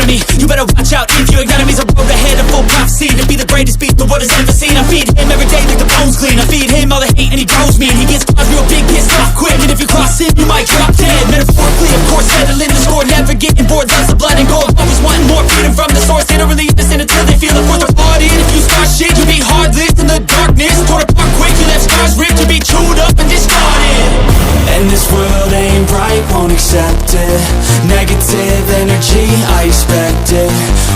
economy. You better watch out if your enemy's a road ahead of full prophecy. To be the greatest beast the world has ever seen. I feed him every day like the bones clean. I feed him all the hate and he grows me. And he gets claws real big, pissed off quick. And if you cross him, you might drop dead. Metaphorically, of course, settling the score. Never getting bored, lots of blood and gore. Always wanting more, freedom from the source. They don't really listen until they feel it forced apart. And if you start shit, you be heartless in the darkness. Torn apart quick, you left scars ripped. You be chewed up and discarded. And this world ain't right, won't accept it. Negative energy, I expect it.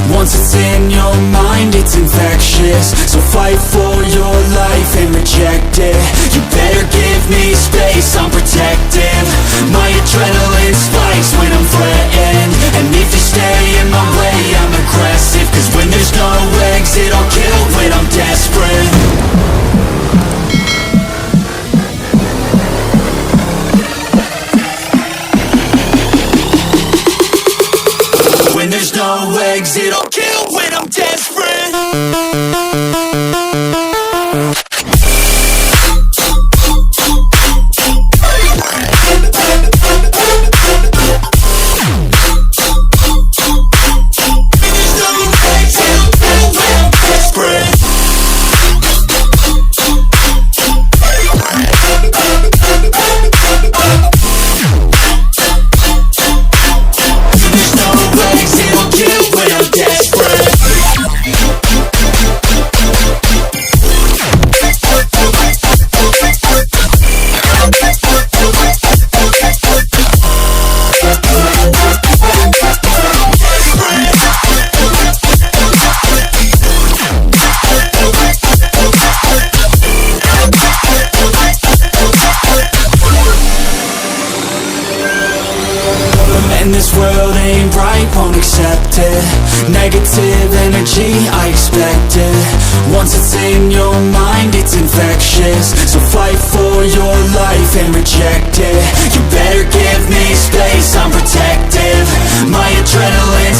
Once it's in your mind, it's infectious. So fight for your life and reject it. You better give me space, I'm protective. My adrenaline spikes when I'm threatened. And if you stay in my way, I'm aggressive. Cause when there's no exit, I'll kill when I'm desperate. When there's no exit, I'll kill when I'm desperate. And this world ain't right, won't accept it. Negative energy, I expect it. Once it's in your mind, it's infectious. So fight for your life and reject it. You better give me space, I'm protective. My adrenaline